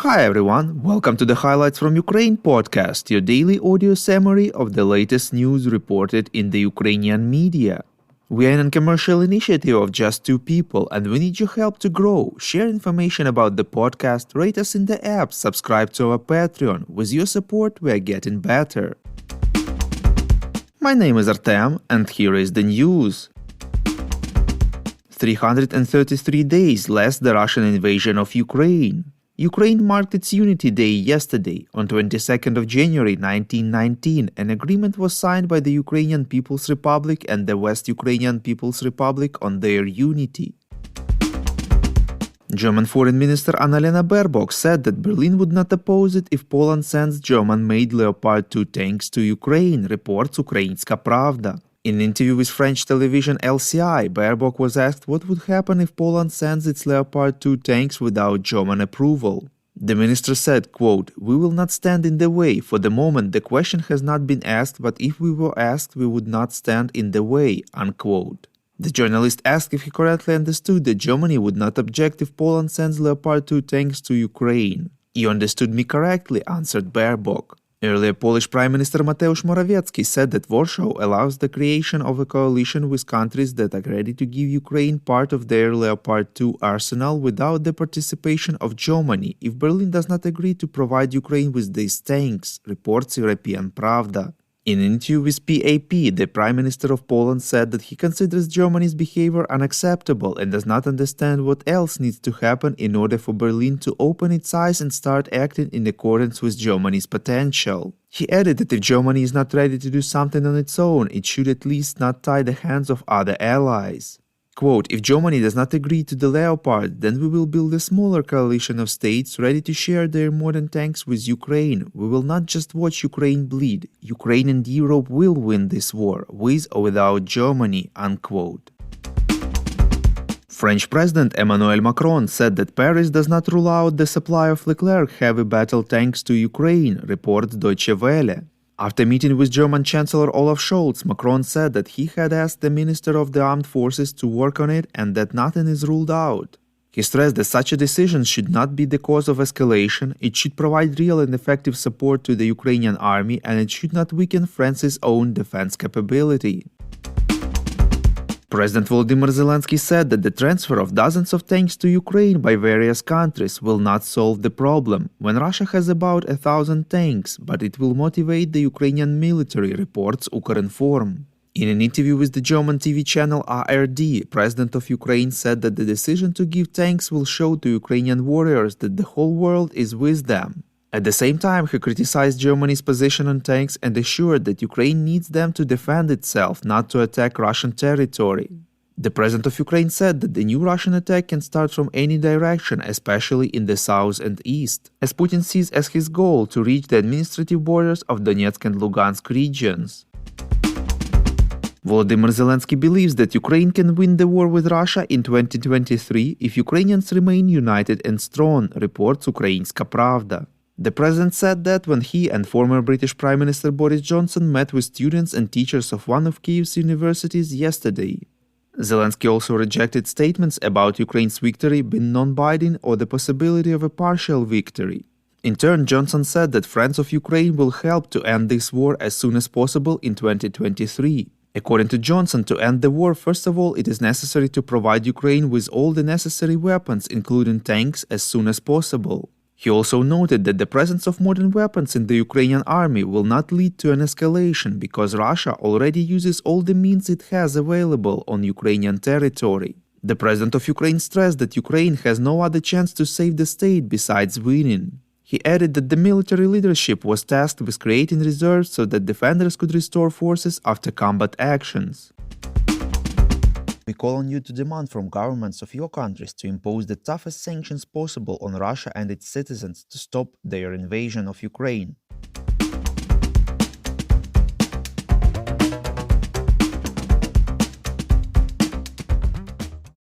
Hi everyone, welcome to the Highlights from Ukraine podcast, your daily audio summary of the latest news reported in the Ukrainian media. We are in a commercial initiative of just two people and we need your help to grow. Share information about the podcast, rate us in the app, subscribe to our Patreon. With your support, we are getting better. My name is Artem and here is the news. 333 days less the Russian invasion of Ukraine. Ukraine marked its Unity Day yesterday. On 22nd of January 1919, an agreement was signed by the Ukrainian People's Republic and the West Ukrainian People's Republic on their unity. German Foreign Minister Annalena Baerbock said that Berlin would not oppose it if Poland sends German-made Leopard 2 tanks to Ukraine, reports Ukrainska Pravda. In an interview with French television LCI, Baerbock was asked what would happen if Poland sends its Leopard 2 tanks without German approval. The minister said, quote, "We will not stand in the way. For the moment, the question has not been asked, but if we were asked, we would not stand in the way," unquote. The journalist asked if he correctly understood that Germany would not object if Poland sends Leopard 2 tanks to Ukraine. "You understood me correctly," answered Baerbock. Earlier, Polish Prime Minister Mateusz Morawiecki said that Warsaw allows the creation of a coalition with countries that are ready to give Ukraine part of their Leopard 2 arsenal without the participation of Germany if Berlin does not agree to provide Ukraine with these tanks, reports European Pravda. In an interview with PAP, the Prime Minister of Poland said that he considers Germany's behavior unacceptable and does not understand what else needs to happen in order for Berlin to open its eyes and start acting in accordance with Germany's potential. He added that if Germany is not ready to do something on its own, it should at least not tie the hands of other allies. Quote, "If Germany does not agree to the Leopard, then we will build a smaller coalition of states ready to share their modern tanks with Ukraine. We will not just watch Ukraine bleed. Ukraine and Europe will win this war, with or without Germany," unquote. French President Emmanuel Macron said that Paris does not rule out the supply of Leclerc heavy battle tanks to Ukraine, reports Deutsche Welle. After meeting with German Chancellor Olaf Scholz, Macron said that he had asked the Minister of the Armed Forces to work on it and that nothing is ruled out. He stressed that such a decision should not be the cause of escalation, it should provide real and effective support to the Ukrainian army, and it should not weaken France's own defense capability. President Volodymyr Zelenskyy said that the transfer of dozens of tanks to Ukraine by various countries will not solve the problem, when Russia has about 1,000 tanks, but it will motivate the Ukrainian military, reports Ukrinform. In an interview with the German TV channel ARD, President of Ukraine said that the decision to give tanks will show to Ukrainian warriors that the whole world is with them. At the same time, he criticized Germany's position on tanks and assured that Ukraine needs them to defend itself, not to attack Russian territory. The president of Ukraine said that the new Russian attack can start from any direction, especially in the south and east, as Putin sees as his goal to reach the administrative borders of Donetsk and Lugansk regions. Volodymyr Zelenskyy believes that Ukraine can win the war with Russia in 2023 if Ukrainians remain united and strong, reports Ukrainska Pravda. The president said that when he and former British Prime Minister Boris Johnson met with students and teachers of one of Kyiv's universities yesterday. Zelenskyy also rejected statements about Ukraine's victory being non-binding or the possibility of a partial victory. In turn, Johnson said that friends of Ukraine will help to end this war as soon as possible in 2023. According to Johnson, to end the war, first of all, it is necessary to provide Ukraine with all the necessary weapons, including tanks, as soon as possible. He also noted that the presence of modern weapons in the Ukrainian army will not lead to an escalation because Russia already uses all the means it has available on Ukrainian territory. The president of Ukraine stressed that Ukraine has no other chance to save the state besides winning. He added that the military leadership was tasked with creating reserves so that defenders could restore forces after combat actions. We call on you to demand from governments of your countries to impose the toughest sanctions possible on Russia and its citizens to stop their invasion of Ukraine.